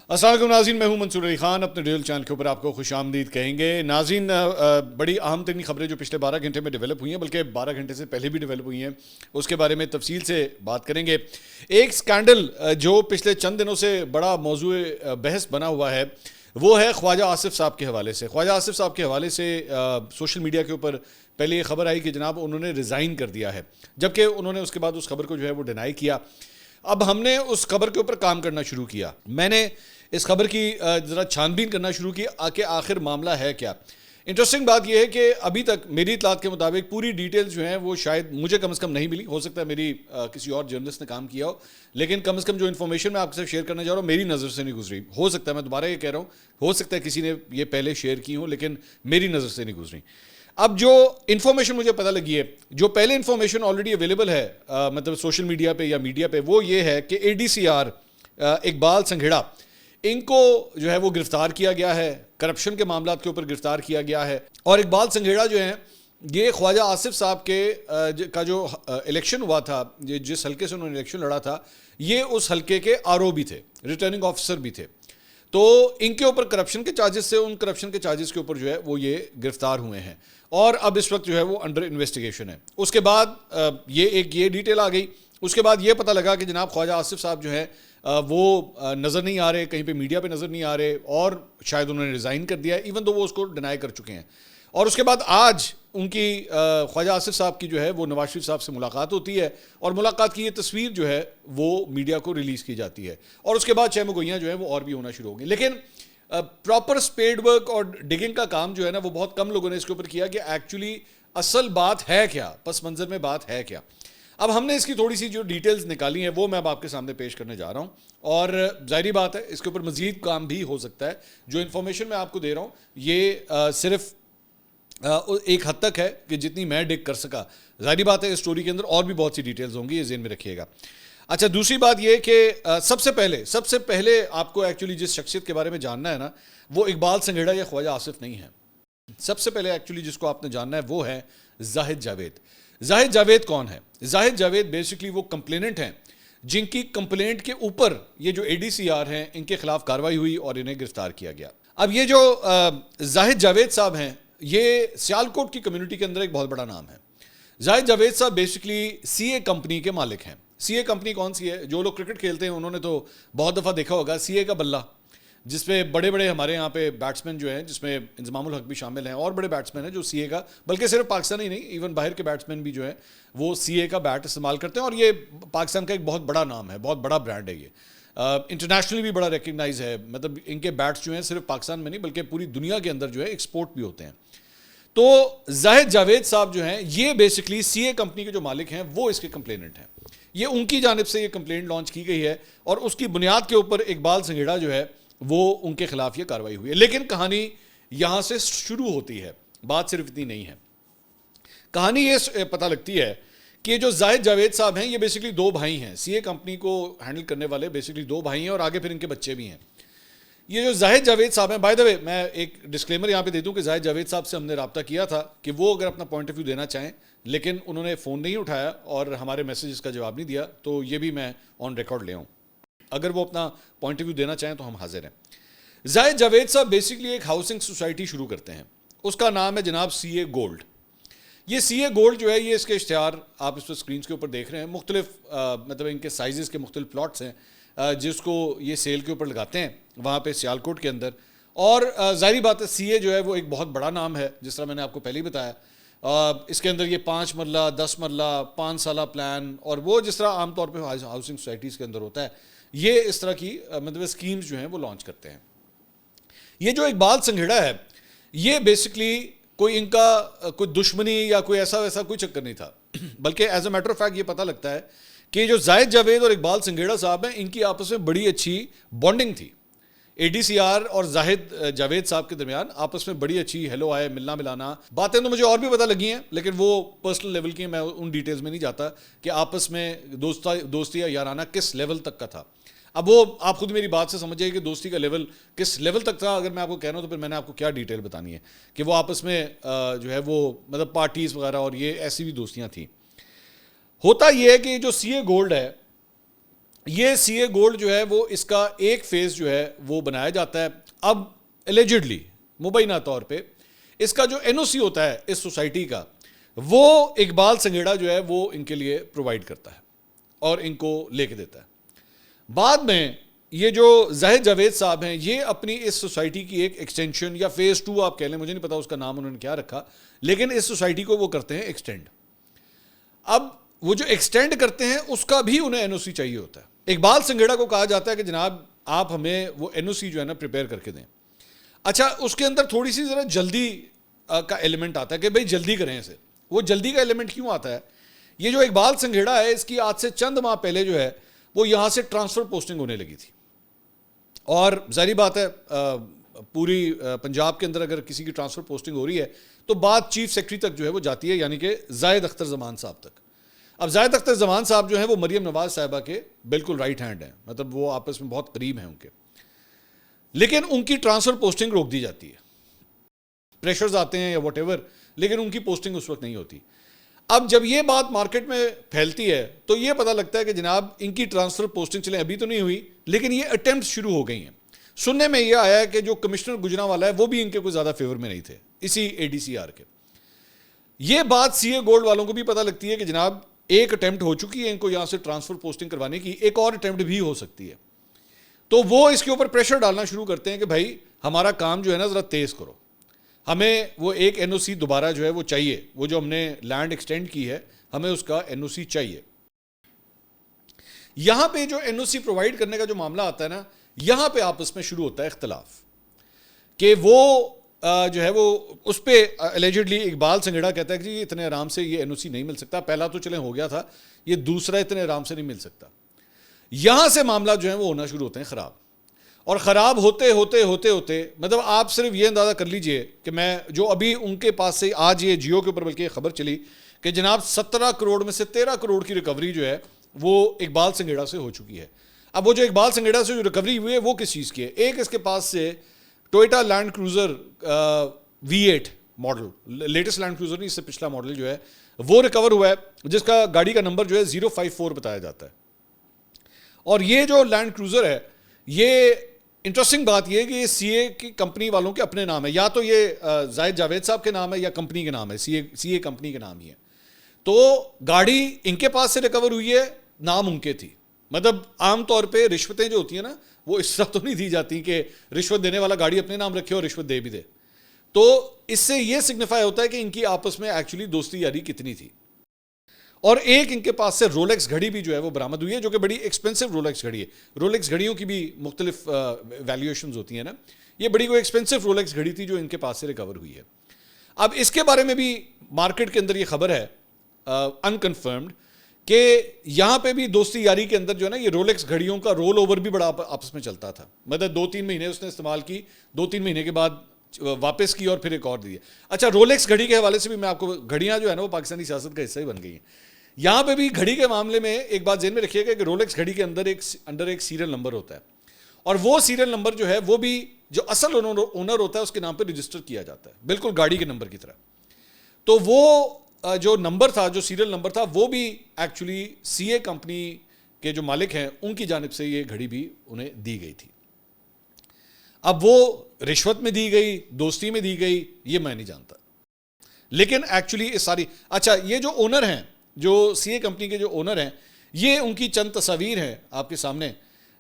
السلام علیکم ناظرین، میں ہوں منصور علی خان. اپنے ریل چینل کے اوپر آپ کو خوش آمدید کہیں گے. ناظرین، بڑی اہم ترین خبریں جو پچھلے 12 گھنٹے میں ڈیولپ ہوئی ہیں، بلکہ 12 گھنٹے سے پہلے بھی ڈیولپ ہوئی ہیں، اس کے بارے میں تفصیل سے بات کریں گے. ایک سکینڈل جو پچھلے چند دنوں سے بڑا موضوع بحث بنا ہوا ہے، وہ ہے خواجہ آصف صاحب کے حوالے سے. خواجہ آصف صاحب کے حوالے سے سوشل میڈیا کے اوپر پہلے یہ خبر آئی کہ جناب انہوں نے ریزائن کر دیا ہے، جبکہ انہوں نے اس کے بعد اس خبر کو جو ہے وہ ڈینائی کیا. اب ہم نے اس خبر کے اوپر کام کرنا شروع کیا. میں نے اس خبر کی ذرا چھان بین کرنا شروع کی کہ آخر معاملہ ہے کیا. انٹرسٹنگ بات یہ ہے کہ ابھی تک میری اطلاعات کے مطابق پوری ڈیٹیلز جو ہیں وہ شاید مجھے کم از کم نہیں ملی. ہو سکتا ہے میری کسی اور جرنلسٹ نے کام کیا ہو، لیکن کم از کم جو انفارمیشن میں آپ کے ساتھ شیئر کرنے جا رہا ہوں میری نظر سے نہیں گزری. ہو سکتا ہے، میں دوبارہ یہ کہہ رہا ہوں، ہو سکتا ہے کسی نے یہ پہلے شیئر کی ہوں، لیکن میری نظر سے نہیں گزری. اب جو انفارمیشن مجھے پتہ لگی ہے، جو پہلے انفارمیشن آلریڈی اویلیبل ہے مطلب سوشل میڈیا پہ یا میڈیا پہ، وہ یہ ہے کہ اے ڈی سی آر اقبال سنگھیڑا، ان کو جو ہے وہ گرفتار کیا گیا ہے، کرپشن کے معاملات کے اوپر گرفتار کیا گیا ہے. اور اقبال سنگھیڑا جو ہیں، یہ خواجہ آصف صاحب کا جو الیکشن ہوا تھا، جس حلقے سے انہوں نے الیکشن لڑا تھا، یہ اس حلقے کے آر او بھی تھے، ریٹرننگ آفیسر بھی تھے. تو ان کے اوپر کرپشن کے چارجز سے، ان کرپشن کے چارجز کے اوپر جو ہے وہ یہ گرفتار ہوئے ہیں، اور اب اس وقت جو ہے وہ انڈر انویسٹیگیشن ہے. اس کے بعد یہ ڈیٹیل آ گئی. اس کے بعد یہ پتہ لگا کہ جناب خواجہ آصف صاحب جو ہے وہ نظر نہیں آ رہے، کہیں پہ میڈیا پہ نظر نہیں آ رہے، اور شاید انہوں نے ریزائن کر دیا ہے، ایون تو وہ اس کو ڈینائی کر چکے ہیں. اور اس کے بعد آج ان کی خواجہ آصف صاحب کی جو ہے وہ نواز شریف صاحب سے ملاقات ہوتی ہے، اور ملاقات کی یہ تصویر جو ہے وہ میڈیا کو ریلیز کی جاتی ہے. اور اس کے بعد چھ مگوئیاں جو ہیں وہ اور بھی ہونا شروع ہوں گی. لیکن پراپر سپیڈ ورک اور ڈگنگ کا کام جو ہے نا، وہ بہت کم لوگوں نے اس کے اوپر کیا کہ ایکچولی اصل بات ہے کیا، پس منظر میں بات ہے کیا. اب ہم نے اس کی تھوڑی سی جو ڈیٹیلز نکالی ہیں وہ میں اب آپ کے سامنے پیش کرنے جا رہا ہوں. اور ظاہری بات ہے اس کے اوپر مزید کام بھی ہو سکتا ہے. جو انفارمیشن میں آپ کو دے رہا ہوں یہ صرف ایک حد تک ہے کہ جتنی میں ڈگ کر سکا. ظاہری بات ہے اس سٹوری کے اندر اور بھی بہت سی ڈیٹیلز ہوں گی، یہ ذہن میں رکھیے گا. اچھا، دوسری بات یہ کہ سب سے پہلے آپ کو ایکچولی جس شخصیت کے بارے میں جاننا ہے نا، وہ اقبال سنگھیڑا یا خواجہ آصف نہیں ہے. سب سے پہلے ایکچولی جس کو آپ نے جاننا ہے وہ ہے زاہد جاوید. زاہد جاوید کون ہے؟ زاہد جاوید بیسکلی وہ کمپلیننٹ ہیں جن کی کمپلینٹ کے اوپر یہ جو اے ڈی سی آر ہیں ان کے خلاف کارروائی ہوئی اور انہیں گرفتار کیا گیا. اب یہ جو زاہد جاوید صاحب ہیں، یہ سیالکوٹ کی کمیونٹی کے اندر ایک بہت بڑا نام ہے. زاہد جاوید صاحب بیسکلی سی اے کمپنی کے مالک ہیں. سی اے کمپنی کون سی ہے؟ جو لوگ کرکٹ کھیلتے ہیں انہوں نے تو بہت دفعہ دیکھا ہوگا سی اے کا بلہ، جس پہ بڑے بڑے ہمارے یہاں پہ بیٹسمین جو ہیں، جس میں انضمام الحق بھی شامل ہیں، اور بڑے بیٹسمین ہیں جو سی اے کا، بلکہ صرف پاکستان ہی نہیں، ایون باہر کے بیٹسمین بھی جو ہیں وہ سی اے کا بیٹ استعمال کرتے ہیں. اور یہ پاکستان کا ایک بہت بڑا نام ہے، بہت بڑا برانڈ ہے. یہ انٹرنیشنلی بھی بڑا ریکگنائز ہے. مطلب ان کے بیٹس جو ہیں صرف پاکستان میں نہیں بلکہ پوری دنیا کے اندر جو ہے ایکسپورٹ بھی ہوتے ہیں. تو زاہد جاوید صاحب جو ہیں یہ بیسکلی سی اے کمپنی کے جو مالک ہیں وہ اس کے کمپلیننٹ ہیں. یہ ان کی جانب سے یہ کمپلینٹ لانچ کی گئی ہے، اور اس کی بنیاد کے اوپر اقبال سنگھیڑا جو ہے وہ ان کے خلاف یہ کارروائی ہوئی ہے. لیکن کہانی یہاں سے شروع ہوتی ہے، بات صرف اتنی نہیں ہے. کہانی یہ پتہ لگتی ہے کہ جو زاہد جاوید صاحب ہیں یہ بیسکلی دو بھائی ہیں. سی اے کمپنی کو ہینڈل کرنے والے بیسکلی دو بھائی ہیں، اور آگے پھر ان کے بچے بھی ہیں. یہ جو زاہد جاوید صاحب ہیں، بائی دا وے میں ایک ڈسکلیمر یہاں پہ دے دوں کہ زاہد جاوید صاحب سے ہم نے رابطہ کیا تھا کہ وہ اگر اپنا پوائنٹ آف ویو دینا چاہیں، لیکن انہوں نے فون نہیں اٹھایا اور ہمارے میسیجز کا جواب نہیں دیا. تو یہ بھی میں آن ریکارڈ لے آؤں، اگر وہ اپنا پوائنٹ آف ویو دینا چاہیں تو ہم حاضر ہیں. زاہد جاوید صاحب بیسکلی ایک ہاؤسنگ سوسائٹی شروع کرتے ہیں. اس کا نام ہے جناب سی اے گولڈ. یہ سی اے گولڈ جو ہے، یہ اس کے اشتہار آپ اس پر اسکرینس کے اوپر دیکھ رہے ہیں. مختلف مطلب ان کے سائزز کے مختلف پلاٹس ہیں جس کو یہ سیل کے اوپر لگاتے ہیں وہاں پہ سیالکوٹ کے اندر. اور ظاہری بات ہے سی اے جو ہے وہ ایک بہت بڑا نام ہے، جس طرح میں نے آپ کو پہلے ہی بتایا. اس کے اندر یہ 5 مرلہ 10 مرلہ 5 سالہ پلان، اور وہ جس طرح عام طور پہ ہاؤسنگ سوسائٹیز کے اندر ہوتا ہے، یہ اس طرح کی مطلب اسکیمز جو ہیں وہ لانچ کرتے ہیں. یہ جو اقبال سنگھیڑا ہے، یہ بیسکلی کوئی ان کا کوئی دشمنی یا کوئی ایسا ویسا کوئی چکر نہیں تھا، بلکہ as a matter of fact یہ پتہ لگتا ہے کہ جو زاہد جاوید اور اقبال سنگھیڑا صاحب ہیں ان کی آپس میں بڑی اچھی بانڈنگ تھی. اے ڈی سی آر اور زاہد جاوید صاحب کے درمیان آپس میں بڑی اچھی ہیلو آئے، ملنا ملانا باتیں تو مجھے اور بھی پتہ لگی ہیں، لیکن وہ پرسنل لیول کی ہیں، میں ان ڈیٹیلز میں نہیں جاتا کہ آپس میں دوستی یا یارانہ کس لیول تک کا تھا. اب وہ آپ خود میری بات سے سمجھے کہ دوستی کا لیول کس لیول تک تھا. اگر میں آپ کو کہنا ہوں تو پھر میں نے آپ کو کیا ڈیٹیل بتانی ہے کہ وہ آپس میں جو ہے وہ مطلب پارٹیز وغیرہ اور یہ ایسی بھی دوستیاں تھیں. ہوتا یہ ہے کہ جو سی اے گولڈ ہے یہ سی اے گولڈ جو ہے وہ اس کا ایک فیز جو ہے وہ بنایا جاتا ہے. اب ایلیجڈلی مبینہ طور پہ اس کا جو این او سی ہوتا ہے اس سوسائٹی کا وہ اقبال سنگھیڑا جو ہے وہ ان کے لیے پرووائڈ کرتا ہے اور ان کو لے کے دیتا ہے. بعد میں یہ جو زاہد جاوید صاحب ہیں یہ اپنی اس سوسائٹی کی ایک ایکسٹینشن یا فیز 2 آپ کہہ لیں, مجھے نہیں پتا اس کا نام انہوں نے کیا رکھا, لیکن اس سوسائٹی کو وہ کرتے ہیں ایکسٹینڈ. اب وہ جو ایکسٹینڈ کرتے ہیں اس کا بھی انہیں این او سی چاہیے ہوتا ہے. اقبال سنگھیڑا کو کہا جاتا ہے کہ جناب آپ ہمیں وہ این او سی جو ہے نا پریپیئر کر کے دیں. اچھا اس کے اندر تھوڑی سی ذرا جلدی کا ایلیمنٹ آتا ہے کہ بھئی جلدی کریں اسے. وہ جلدی کا ایلیمنٹ کیوں آتا ہے؟ یہ جو اقبال سنگھیڑا ہے اس کی آج سے چند ماہ پہلے جو ہے وہ یہاں سے ٹرانسفر پوسٹنگ ہونے لگی تھی, اور ظاہری بات ہے پوری پنجاب کے اندر اگر کسی کی ٹرانسفر پوسٹنگ ہو رہی ہے تو بات چیف سیکرٹری تک جو ہے وہ جاتی ہے, یعنی کہ زاہد اختر زمان صاحب تک. اب زاہد اختر زمان صاحب جو ہیں وہ مریم نواز صاحبہ کے بالکل رائٹ ہینڈ ہیں, مطلب وہ آپس میں بہت قریب ہیں ان کے, لیکن ان کی ٹرانسفر پوسٹنگ روک دی جاتی ہے. پریشرز آتے ہیں یا واٹ ایور, لیکن ان کی پوسٹنگ اس وقت نہیں ہوتی. اب جب یہ بات مارکیٹ میں پھیلتی ہے تو یہ پتہ لگتا ہے کہ جناب ان کی ٹرانسفر پوسٹنگ چلیں ابھی تو نہیں ہوئی, لیکن یہ اٹیمپٹ شروع ہو گئی ہیں. سننے میں یہ آیا ہے کہ جو کمشنر گجرانوالا ہے وہ بھی ان کے کوئی زیادہ فیور میں نہیں تھے اسی اے ڈی سی آر کے. یہ بات سی اے گولڈ والوں کو بھی پتہ لگتی ہے کہ جناب ایک اٹیمپٹ ہو چکی ہے ان کو یہاں سے ٹرانسفر پوسٹنگ کروانے کی, ایک اور اٹیمپٹ بھی ہو سکتی ہے. تو وہ اس کے اوپر پریشر ڈالنا شروع کرتے ہیں کہ بھائی ہمارا کام جو ہے نا ذرا تیز کرو, ہمیں وہ ایک این او سی دوبارہ جو ہے وہ چاہیے, وہ جو ہم نے لینڈ ایکسٹینڈ کی ہے ہمیں اس کا این او سی چاہیے. یہاں پہ جو این او سی پرووائڈ کرنے کا جو معاملہ آتا ہے نا, یہاں پہ آپس میں شروع ہوتا ہے اختلاف کہ وہ جو ہے وہ اس پہ الیجڈلی اقبال سنگھیڑا کہتا ہے کہ جی اتنے آرام سے یہ این او سی نہیں مل سکتا, پہلا تو چلیں ہو گیا تھا, یہ دوسرا اتنے آرام سے نہیں مل سکتا. یہاں سے معاملہ جو ہے وہ ہونا شروع ہوتے ہیں خراب, اور خراب ہوتے ہوتے ہوتے ہوتے مطلب آپ صرف یہ اندازہ کر لیجئے کہ میں جو ابھی ان کے پاس سے آج یہ جیو کے اوپر بلکہ یہ خبر چلی کہ جناب 17 کروڑ میں سے 13 کروڑ کی ریکوری جو ہے وہ اقبال سنگھیڑا سے ہو چکی ہے. اب وہ جو اقبال سنگھیڑا سے جو ریکوری ہوئی ہے وہ کس چیز کی ہے؟ ایک اس کے پاس سے Toyota land cruiser V8 model, latest land cruiser نہیں, اس سے پچھلا ماڈل جو ہے وہ ریکور ہوا ہے, جس کا گاڑی کا نمبر جو ہے 054 بتایا جاتا ہے. اور یہ جو لینڈ کروزر ہے یہ انٹرسٹنگ بات یہ ہے کہ یہ سی اے کی کمپنی والوں کے اپنے نام ہے, یا تو یہ زاہد جاوید صاحب کے نام ہے یا کمپنی کے نام ہے, سی اے کمپنی کے نام ہی ہے. تو گاڑی ان کے پاس سے ریکور ہوئی ہے, نام ان کے تھی. مطلب عام طور پہ رشوتیں جو ہوتی ہیں نا وہ اس طرح تو نہیں دی جاتی کہ رشوت دینے والا گاڑی اپنے نام رکھے اور رشوت دے بھی دے. تو اس سے یہ سگنیفائی ہوتا ہے کہ ان کی آپس میں ایکچولی دوستی یاری کتنی تھی. اور ایک ان کے پاس سے رولیکس گھڑی بھی جو ہے وہ برآمد ہوئی ہے, جو کہ بڑی ایکسپینسو رولیکس گھڑی ہے. رولیکس گھڑیوں کی بھی مختلف ویلیویشنز ہوتی ہیں نا, یہ بڑی کوئی ایکسپینسو رولیکس گھڑی تھی جو ان کے پاس سے ریکور ہوئی ہے. اب اس کے بارے میں بھی مارکیٹ کے اندر یہ خبر ہے انکنفرمڈ کہ یہاں پہ بھی دوستی یاری کے اندر جو ہے نا یہ رولیکس گھڑیوں کا رول اوور بھی بڑا آپس میں چلتا تھا. مطلب 2-3 مہینے اس نے استعمال کی, 2-3 مہینے کے بعد واپس کی اور پھر ایک اور دی. اچھا رولکس گھڑی کے حوالے سے بھی میں آپ کو, گھڑیاں جو ہے نا وہ پاکستانی سیاست کا حصہ ہی بن گئی ہیں. یہاں پہ بھی گھڑی کے معاملے میں ایک بات ذہن میں رکھیے گا کہ رولکس گھڑی کے اندر ایک سیریل نمبر ہوتا ہے, اور وہ سیریل نمبر جو ہے وہ بھی جو اصل اونر ہوتا ہے اس کے نام پہ رجسٹر کیا جاتا ہے, بالکل گاڑی کے نمبر کی طرح. تو وہ جو نمبر تھا, جو سیریل نمبر تھا, وہ بھی ایکچولی سی اے کمپنی کے جو مالک ہیں ان کی جانب سے یہ گھڑی بھی انہیں دی گئی تھی. اب وہ رشوت میں دی گئی, دوستی میں دی گئی, یہ میں نہیں جانتا, لیکن ایکچولی اس ساری, اچھا یہ جو اونر ہیں, جو سی اے کمپنی کے جو اونر ہیں, یہ ان کی چند تصاویر ہیں آپ کے سامنے,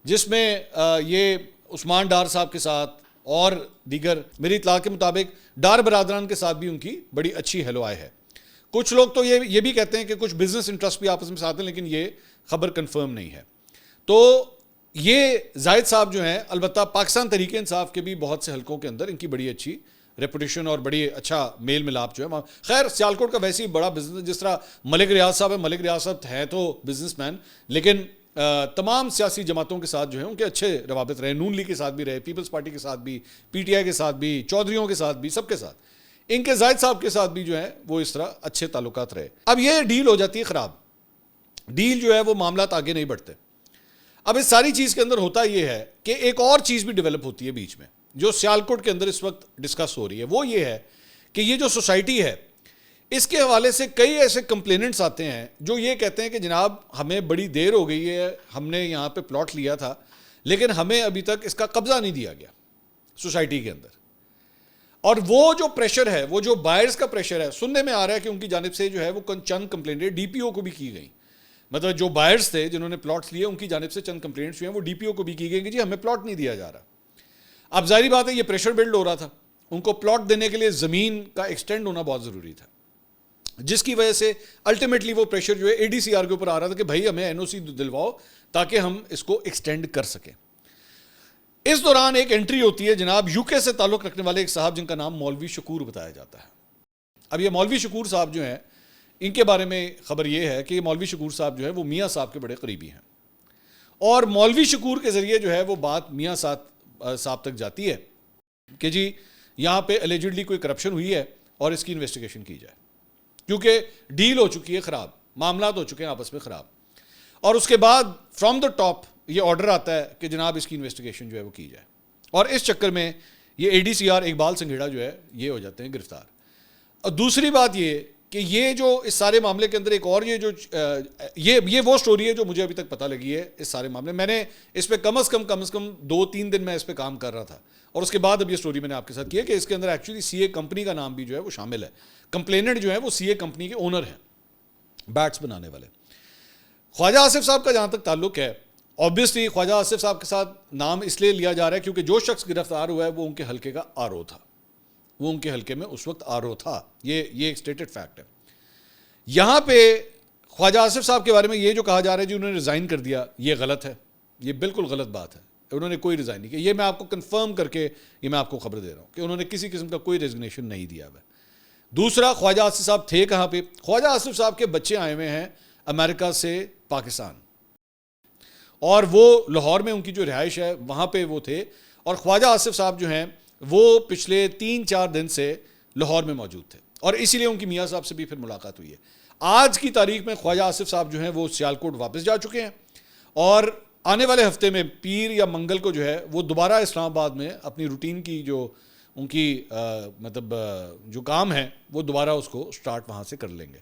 جس میں یہ عثمان ڈار صاحب کے ساتھ اور دیگر, میری اطلاع کے مطابق ڈار برادران کے ساتھ بھی ان کی بڑی اچھی ہیلو آئے ہے. کچھ لوگ تو یہ بھی کہتے ہیں کہ کچھ بزنس انٹرسٹ بھی آپس میں ساتھ ہیں, لیکن یہ خبر کنفرم نہیں ہے. تو یہ زاہد صاحب جو ہیں, البتہ پاکستان تحریک انصاف کے بھی بہت سے حلقوں کے اندر ان کی بڑی اچھی ریپوٹیشن اور بڑی اچھا میل ملاپ جو ہے. خیر سیالکوٹ کا ویسے ہی بڑا بزنس, جس طرح ملک ریاض صاحب ہے, ملک ریاض صاحب ہے تو بزنس مین, لیکن تمام سیاسی جماعتوں کے ساتھ جو ہے ان کے اچھے روابط رہے, نون لیگ کے ساتھ بھی رہے, پیپلز پارٹی کے ساتھ بھی, پی ٹی آئی کے ساتھ بھی, چودھریوں کے ساتھ بھی, سب کے ساتھ. ان کے زاہد صاحب کے ساتھ بھی جو ہے وہ اس طرح اچھے تعلقات رہے. اب یہ ڈیل ہو جاتی ہے خراب, ڈیل جو ہے وہ معاملات آگے نہیں بڑھتے. اب اس ساری چیز کے اندر ہوتا یہ ہے کہ ایک اور چیز بھی ڈیولپ ہوتی ہے بیچ میں, جو سیالکوٹ کے اندر اس وقت ڈسکس ہو رہی ہے. وہ یہ ہے کہ یہ جو سوسائٹی ہے اس کے حوالے سے کئی ایسے کمپلیننٹس آتے ہیں جو یہ کہتے ہیں کہ جناب ہمیں بڑی دیر ہو گئی ہے، ہم نے یہاں پہ پلاٹ لیا تھا لیکن ہمیں ابھی تک اس کا قبضہ نہیں دیا گیا سوسائٹی کے اندر. اور وہ جو پریشر ہے، وہ جو بائرز کا پریشر ہے، سننے میں آ رہا ہے کہ ان کی جانب سے جو ہے وہ چند کمپلینٹیں ڈی پی او کو بھی کی گئیں. مطلب جو بائرز تھے جنہوں نے پلاٹس لیے ان کی جانب سے چند کمپلینٹس ہوئے ہیں، وہ ڈی پی او کو بھی کی گئی کہ جی ہمیں پلاٹ نہیں دیا جا رہا. اب ظاہری بات ہے یہ پریشر بلڈ ہو رہا تھا، ان کو پلاٹ دینے کے لیے زمین کا ایکسٹینڈ ہونا بہت ضروری تھا، جس کی وجہ سے الٹیمیٹلی وہ پریشر جو ہے اے ڈی سی آر کے اوپر آ رہا تھا کہ بھائی ہمیں این او سی دلواؤ تاکہ ہم اس کو ایکسٹینڈ کر سکیں. اس دوران ایک انٹری ہوتی ہے جناب یو کے سے تعلق رکھنے والے ایک صاحب جن کا نام مولوی شکور بتایا جاتا ہے. اب یہ مولوی شکور صاحب جو ہیں ان کے بارے میں خبر یہ ہے کہ مولوی شکور صاحب جو ہے وہ میاں صاحب کے بڑے قریبی ہیں، اور مولوی شکور کے ذریعے جو ہے وہ بات میاں صاحب تک جاتی ہے کہ جی یہاں پہ الیجڈلی کوئی کرپشن ہوئی ہے اور اس کی انویسٹیگیشن کی جائے، کیونکہ ڈیل ہو چکی ہے خراب، معاملات ہو چکے ہیں آپس میں خراب. اور اس کے بعد فرام دا ٹاپ یہ آرڈر آتا ہے کہ جناب اس کی انویسٹیگیشن جو ہے وہ کی جائے، اور اس چکر میں یہ اے ڈی سی آر اقبال سنگھیڑا جو ہے یہ ہو جاتے ہیں گرفتار. اور دوسری بات یہ کہ یہ جو اس سارے معاملے کے اندر ایک اور یہ وہ سٹوری ہے جو مجھے ابھی تک پتہ لگی ہے اس سارے معاملے میں نے اس پہ کم از کم 2-3 دن میں اس پہ کام کر رہا تھا، اور اس کے بعد اب یہ سٹوری میں نے آپ کے ساتھ کی ہے کہ اس کے اندر ایکچولی سی اے کمپنی کا نام بھی جو ہے وہ شامل ہے. کمپلیننٹ جو ہے وہ سی اے کمپنی کے اونر ہیں، بیٹس بنانے والے. خواجہ آصف صاحب کا جہاں تک تعلق ہے، آبویسلی خواجہ آصف صاحب کے ساتھ نام اس لیے لیا جا رہا ہے کیونکہ جو شخص گرفتار ہوا ہے وہ ان کے حلقے کا آر او تھا، وہ ان کے حلقے میں اس وقت آر او تھا. یہ ایک اسٹیٹڈ فیکٹ ہے. یہاں پہ خواجہ آصف صاحب کے بارے میں یہ جو کہا جا رہا ہے جی انہوں نے ریزائن کر دیا، یہ غلط ہے، یہ بالکل غلط بات ہے. انہوں نے کوئی ریزائن نہیں کیا، یہ میں آپ کو کنفرم کر کے یہ میں آپ کو خبر دے رہا ہوں کہ انہوں نے کسی قسم کا کوئی ریزگنیشن نہیں دیا ہے. دوسرا، خواجہ آصف صاحب تھے کہاں پہ؟ خواجہ آصف صاحب کے بچے آئے ہوئے ہیں امریکہ سے پاکستان، اور وہ لاہور میں ان کی جو رہائش ہے وہاں پہ وہ تھے، اور خواجہ آصف صاحب جو ہیں وہ پچھلے 3-4 دن سے لاہور میں موجود تھے، اور اسی لیے ان کی میاں صاحب سے بھی پھر ملاقات ہوئی ہے. آج کی تاریخ میں خواجہ آصف صاحب جو ہیں وہ سیالکوٹ واپس جا چکے ہیں، اور آنے والے ہفتے میں پیر یا منگل کو جو ہے وہ دوبارہ اسلام آباد میں اپنی روٹین کی جو ان کی مطلب جو کام ہے وہ دوبارہ اس کو سٹارٹ وہاں سے کر لیں گے.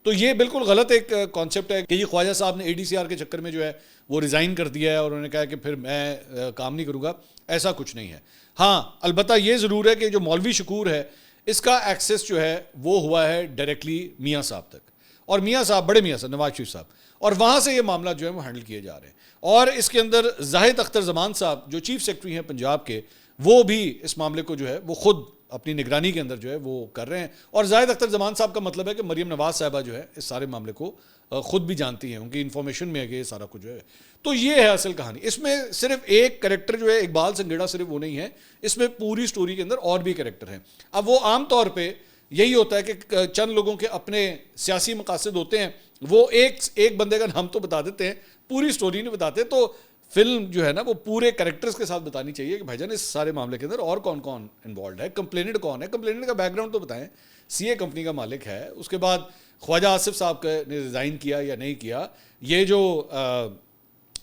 تو یہ بالکل غلط ایک کانسیپٹ ہے کہ یہ خواجہ صاحب نے اے ڈی سی آر کے چکر میں جو ہے وہ ریزائن کر دیا ہے اور انہوں نے کہا کہ پھر میں کام نہیں کروں گا. ایسا کچھ نہیں ہے. ہاں البتہ یہ ضرور ہے کہ جو مولوی شکور ہے اس کا ایکسیس جو ہے وہ ہوا ہے ڈائریکٹلی میاں صاحب تک، اور میاں صاحب بڑے میاں صاحب نواز شریف صاحب، اور وہاں سے یہ معاملہ جو ہے وہ ہینڈل کیے جا رہے ہیں. اور اس کے اندر زاہد اختر زمان صاحب جو چیف سیکرٹری ہیں پنجاب کے، وہ بھی اس معاملے کو جو ہے وہ خود اپنی نگرانی کے اندر جو ہے وہ کر رہے ہیں. اور زاہد اختر زمان صاحب کا مطلب ہے کہ مریم نواز صاحبہ جو ہے اس سارے معاملے کو خود بھی جانتی ہیں، ان کی انفارمیشن میں ہے کہ یہ سارا کچھ جو ہے. تو یہ ہے اصل کہانی. اس میں صرف ایک کریکٹر جو ہے اقبال سنگھیڑا صرف وہ نہیں ہے، اس میں پوری سٹوری کے اندر اور بھی کریکٹر ہیں. اب وہ عام طور پہ یہی ہوتا ہے کہ چند لوگوں کے اپنے سیاسی مقاصد ہوتے ہیں، وہ ایک بندے کا نام تو بتا دیتے ہیں، پوری سٹوری نہیں بتاتے. تو فلم جو ہے نا وہ پورے کریکٹرز کے ساتھ بتانی چاہیے کہ بھائی جان اس سارے معاملے کے اندر اور کون کون انوالوڈ ہے، کمپلیننٹ کون ہے، کمپلیننٹ کا بیک گراؤنڈ تو بتائیں. سی اے کمپنی کا مالک ہے، اس کے بعد خواجہ آصف صاحب نے ریزائن کیا یا نہیں کیا. یہ جو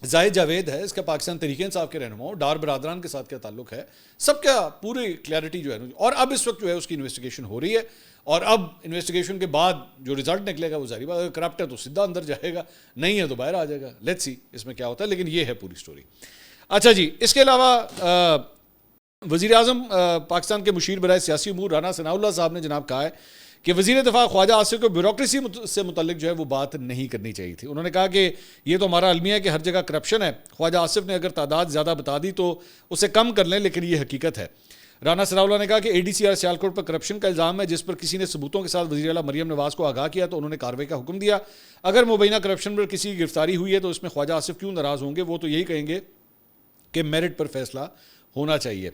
زاہد جاوید ہے اس کا پاکستان تحریک انصاف کے رہنما ڈار برادران کے ساتھ کیا تعلق ہے، سب کا پوری کلیئرٹی جو ہے. اور اب اس وقت جو ہے اس کی انویسٹیگیشن ہو رہی ہے، اور اب انویسٹیگیشن کے بعد جو رزلٹ نکلے گا وہ ظاہری بات ہے کرپٹ ہے تو سیدھا اندر جائے گا، نہیں ہے تو باہر آ جائے گا. لیٹس سی اس میں کیا ہوتا ہے، لیکن یہ ہے پوری سٹوری. اچھا جی، اس کے علاوہ وزیر اعظم پاکستان کے مشیر برائے سیاسی امور رانا ثناء اللہ صاحب نے جناب کہا ہے کہ وزیر دفاع خواجہ آصف کو بیوروکریسی سے متعلق جو ہے وہ بات نہیں کرنی چاہیے تھی. انہوں نے کہا کہ یہ تو ہمارا المیہ ہے کہ ہر جگہ کرپشن ہے، خواجہ آصف نے اگر تعداد زیادہ بتا دی تو اسے کم کر لیں، لیکن یہ حقیقت ہے. رانا ثناء اللہ نے کہا کہ اے ڈی سی آر سیالکوٹ پر کرپشن کا الزام ہے، جس پر کسی نے ثبوتوں کے ساتھ وزیر اعلیٰ مریم نواز کو آگاہ کیا تو انہوں نے کارروائی کا حکم دیا. اگر مبینہ کرپشن پر کسی کی گرفتاری ہوئی ہے تو اس میں خواجہ آصف کیوں ناراض ہوں گے؟ وہ تو یہی کہیں گے کہ میرٹ پر فیصلہ ہونا چاہیے.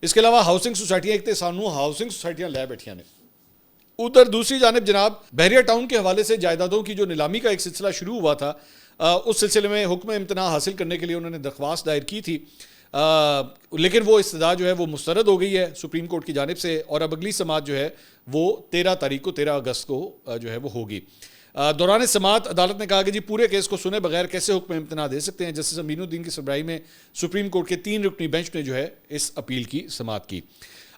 اس کے علاوہ ہاؤسنگ سوسائٹیاں ایک سانو ہاؤسنگ سوسائٹیاں لے بیٹھیاں نے. ادھر دوسری جانب جناب بحریہ ٹاؤن کے حوالے سے جائیدادوں کی جو نیلامی کا ایک سلسلہ شروع ہوا تھا، اس سلسلے میں حکم امتناع حاصل کرنے کے لیے انہوں نے درخواست دائر کی تھی، لیکن وہ استدعا جو ہے وہ مسترد ہو گئی ہے سپریم کورٹ کی جانب سے، اور اب اگلی سماعت جو ہے وہ 13 اگست کو جو ہے وہ ہوگی. دوران سماعت عدالت نے کہا کہ جی پورے کیس کو سنے بغیر کیسے حکم امتناع دے سکتے ہیں. جسٹس امین الدین کی سربراہی میں سپریم کورٹ کے 3 رکنی بینچ نے جو ہے اس اپیل کی سماعت کی.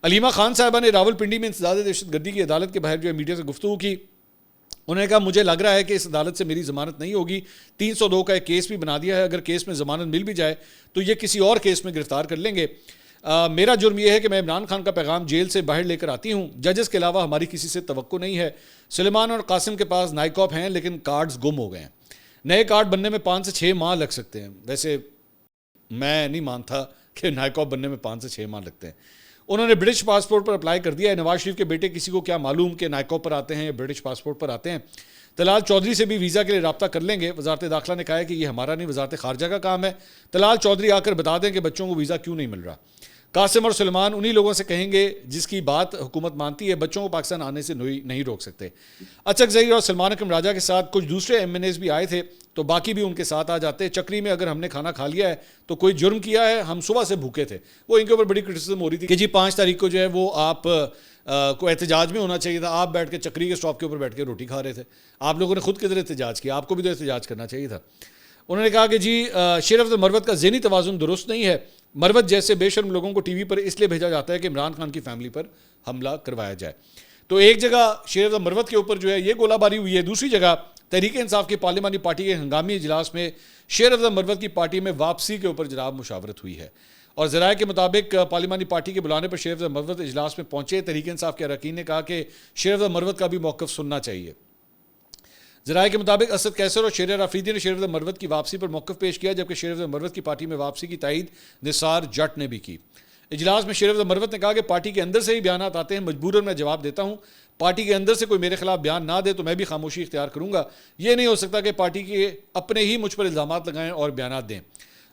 علیمہ خان صاحبہ نے راولپنڈی میں انسداد دہشت گردی کی عدالت کے باہر جو ہے میڈیا سے گفتگو کی. انہوں نے کہا مجھے لگ رہا ہے کہ اس عدالت سے میری ضمانت نہیں ہوگی. 302 کا ایک کیس بھی بنا دیا ہے, اگر کیس میں ضمانت مل بھی جائے تو یہ کسی اور کیس میں گرفتار کر لیں گے. میرا جرم یہ ہے کہ میں عمران خان کا پیغام جیل سے باہر لے کر آتی ہوں. ججز کے علاوہ ہماری کسی سے توقع نہیں ہے. سلیمان اور قاسم کے پاس نائکاپ ہیں لیکن کارڈز گم ہو گئے ہیں. نئے کارڈ بننے میں 5 سے 6 ماہ لگ سکتے ہیں. ویسے میں نہیں مانتا کہ نائکاپ بننے میں 5 سے 6 ماہ لگتے ہیں. انہوں نے برٹش پاسپورٹ پر اپلائی کر دیا ہے. نواز شریف کے بیٹے کسی کو کیا معلوم کہ نائکاپ پر آتے ہیں یا برٹش پاسپورٹ پر آتے ہیں. طلال چودھری سے بھی ویزا کے لیے رابطہ کر لیں گے. وزارت داخلہ نے کہا ہے کہ یہ ہمارا نہیں, وزارت خارجہ کا کام ہے. طلال چودھری آ کر بتا دیں کہ بچوں کو ویزا کیوں نہیں مل رہا. قاسم اور سلمان انہی لوگوں سے کہیں گے جس کی بات حکومت مانتی ہے. بچوں کو پاکستان آنے سے نہیں روک سکتے. اچک ظہیر اور سلمان اکرم راجہ کے ساتھ کچھ دوسرے ایم این ایز بھی آئے تھے تو باقی بھی ان کے ساتھ آ جاتے. چکری میں اگر ہم نے کھانا کھا لیا ہے تو کوئی جرم کیا ہے, ہم صبح سے بھوکے تھے. وہ ان کے اوپر بڑی کرٹیسزم ہو رہی تھی کہ جی 5 تاریخ کو جو ہے وہ آپ کو احتجاج میں ہونا چاہیے تھا. آپ بیٹھ کے چکری کے سٹاپ کے اوپر بیٹھ کے روٹی کھا رہے تھے. آپ لوگوں نے خود کدھر احتجاج کیا, آپ کو بھی تو احتجاج کرنا چاہیے تھا. انہوں نے کہا کہ جی شیر افضل مروت کا ذہنی توازن درست نہیں ہے. مروت جیسے بے شرم لوگوں کو ٹی وی پر اس لیے بھیجا جاتا ہے کہ عمران خان کی فیملی پر حملہ کروایا جائے. تو ایک جگہ شیر افضل مروت کے اوپر جو ہے یہ گولہ باری ہوئی ہے, دوسری جگہ تحریک انصاف کی پارلیمانی پارٹی کے ہنگامی اجلاس میں شیر افضل مروت کی پارٹی میں واپسی کے اوپر جناب مشاورت ہوئی ہے. اور ذرائع کے مطابق پارلیمانی پارٹی کے بلانے پر شیر افضل مروت اجلاس میں پہنچے. تحریک انصاف کے اراکین نے کہا کہ شیر افضل مروت کا بھی موقف سننا چاہیے. ذرائع کے مطابق اسد کیسر اور شیرر آفریدی نے شیر افضل مروت کی واپسی پر موقف پیش کیا, جبکہ شیر افضل مروت کی پارٹی میں واپسی کی تائید نثار جٹ نے بھی کی. اجلاس میں شیر افضل مروت نے کہا کہ پارٹی کے اندر سے ہی بیانات آتے ہیں, مجبوراً میں جواب دیتا ہوں. پارٹی کے اندر سے کوئی میرے خلاف بیان نہ دے تو میں بھی خاموشی اختیار کروں گا. یہ نہیں ہو سکتا کہ پارٹی کے اپنے ہی مجھ پر الزامات لگائیں اور بیانات دیں.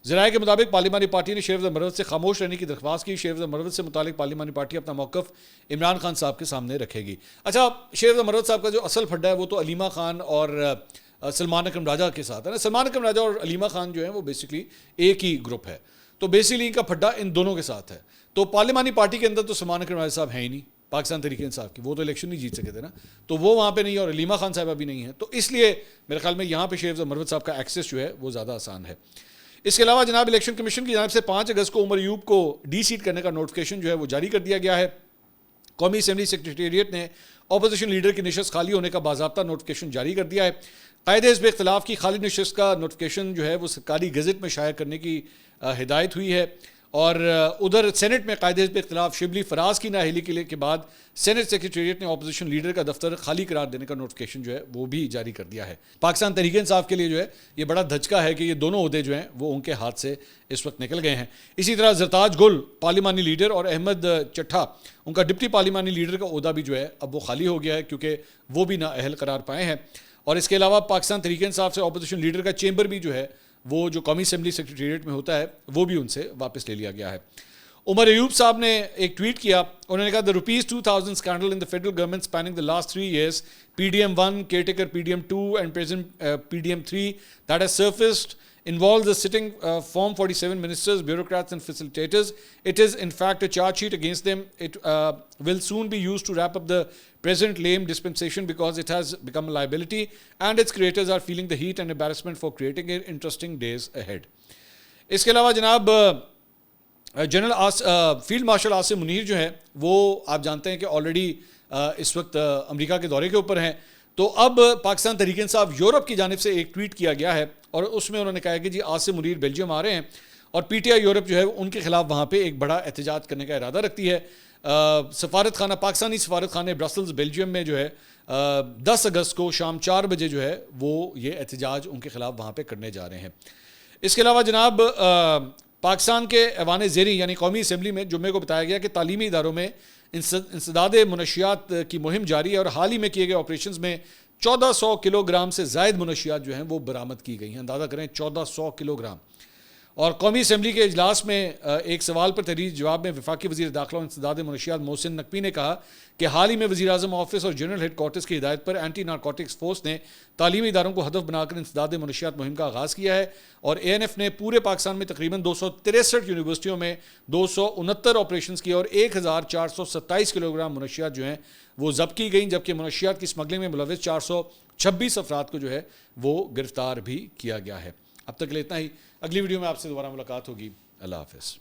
ذرائع کے مطابق پارلیمانی پارٹی نے شیر افضل مروت سے خاموش رہنے کی درخواست کی. شیر افضل مروت سے متعلق پارلیمانی پارٹی اپنا موقف عمران خان صاحب کے سامنے رکھے گی. اچھا, شیر افضل مروت صاحب کا جو اصل پھڈا ہے وہ تو علیمہ خان اور سلمان اکرم راجہ کے ساتھ ہے نا. سلمان اکرم راجہ اور علیمہ خان جو ہیں وہ بیسکلی ایک ہی گروپ ہے, تو بیسکلی ان کا پھڈا ان دونوں کے ساتھ ہے. تو پارلیمانی پارٹی کے اندر تو سلمان اکرم راجہ صاحب ہیں ہی نہیں, پاکستان تحریک انصاف کی, وہ تو الیکشن نہیں جیت سکے تھے نا, تو وہ وہاں پہ نہیں, اور علیمہ خان صاحبہ بھی نہیں ہے. تو اس لیے میرے خیال میں یہاں پہ شیر افضل مروت صاحب کا ایکسیس جو ہے وہ زیادہ آسان ہے. اس کے علاوہ جناب الیکشن کمیشن کی جانب سے 5 اگست کو عمر ایوب کو ڈی سیٹ کرنے کا نوٹیفکیشن جو ہے وہ جاری کر دیا گیا ہے. قومی اسمبلی سیکریٹریٹ نے اپوزیشن لیڈر کی نشست خالی ہونے کا باضابطہ نوٹیفکیشن جاری کر دیا ہے. قائد حزب اختلاف کی خالی نشست کا نوٹیفکیشن جو ہے وہ سرکاری گزٹ میں شائع کرنے کی ہدایت ہوئی ہے. اور ادھر سینٹ میں قائد حزب اختلاف شبلی فراز کی نااہلی کے بعد سینٹ سیکریٹریٹ نے اپوزیشن لیڈر کا دفتر خالی قرار دینے کا نوٹیفکیشن جو ہے وہ بھی جاری کر دیا ہے. پاکستان تحریک انصاف کے لیے جو ہے یہ بڑا دھچکا ہے کہ یہ دونوں عہدے جو ہیں وہ ان کے ہاتھ سے اس وقت نکل گئے ہیں. اسی طرح زرتاج گل پارلیمانی لیڈر اور احمد چٹھا ان کا ڈپٹی پارلیمانی لیڈر کا عہدہ بھی جو ہے اب وہ خالی ہو گیا ہے, کیونکہ وہ بھی نااہل قرار پائے ہیں. اور اس کے علاوہ پاکستان تحریک انصاف سے اپوزیشن لیڈر کا چیمبر بھی جو ہے وہ جو قومی اسمبلی سیکریٹریٹ میں ہوتا ہے وہ بھی ان سے واپس لے لیا گیا ہے. عمر ایوب صاحب نے ایک ٹویٹ کیا, انہوں نے کہا ₹2000 scandal in the federal government spanning the last 3 years, PDM1, caretaker PDM2 and present PDM3 that has surfaced involves the sitting Form 47 ministers, bureaucrats and facilitators. It is in fact a charge sheet against them. It will soon be used to wrap up the present lame dispensation because it has become a liability and its creators are feeling the heat and embarrassment for creating it. Interesting days ahead. اس کے علاوہ جناب general field marshal Asim Munir جو ہیں وہ آپ جانتے ہیں کہ آلریڈی اس وقت امریکہ کے دورے کے اوپر ہیں. تو اب پاکستان تحریک انصاف یورپ کی جانب سے ایک ٹویٹ کیا گیا ہے اور اس میں انہوں نے کہا کہ جی عاصم منیر بیلجیم آ رہے ہیں اور پی ٹی آئی یورپ جو ہے ان کے خلاف وہاں پہ ایک بڑا احتجاج کرنے کا ارادہ رکھتی ہے. سفارت خانہ پاکستانی سفارت خانے برسلز بیلجیم میں جو ہے 10 اگست کو شام 4 بجے جو ہے وہ یہ احتجاج ان کے خلاف وہاں پہ کرنے جا رہے ہیں. اس کے علاوہ جناب پاکستان کے ایوان زیریں یعنی قومی اسمبلی میں جمعے کو بتایا گیا کہ تعلیمی اداروں میں انسداد منشیات کی مہم جاری ہے اور حال ہی میں کیے گئے آپریشنز میں 1400 کلو گرام سے زائد منشیات جو ہیں وہ برآمد کی گئی ہیں. اندازہ کریں 1400 کلو گرام. اور قومی اسمبلی کے اجلاس میں ایک سوال پر تحریری جواب میں وفاقی وزیر داخلہ اور انسداد منشیات محسن نقوی نے کہا کہ حال ہی میں وزیر اعظم آفس اور جنرل ہیڈ کوارٹرز کی ہدایت پر اینٹی نارکوٹکس فورس نے تعلیمی اداروں کو ہدف بنا کر انسداد منشیات مہم کا آغاز کیا ہے. اور اے این ایف نے پورے پاکستان میں تقریباً 263 یونیورسٹیوں میں 269 آپریشنز کیے اور 1427 کلو گرام منشیات جو ہیں وہ ضبط کی گئیں, جبکہ منشیات کی اسمگلنگ میں ملوث 426 افراد کو جو ہے وہ گرفتار بھی کیا گیا ہے. اب تک کے لیے اتنا ہی. اگلی ویڈیو میں آپ سے دوبارہ ملاقات ہوگی. اللہ حافظ.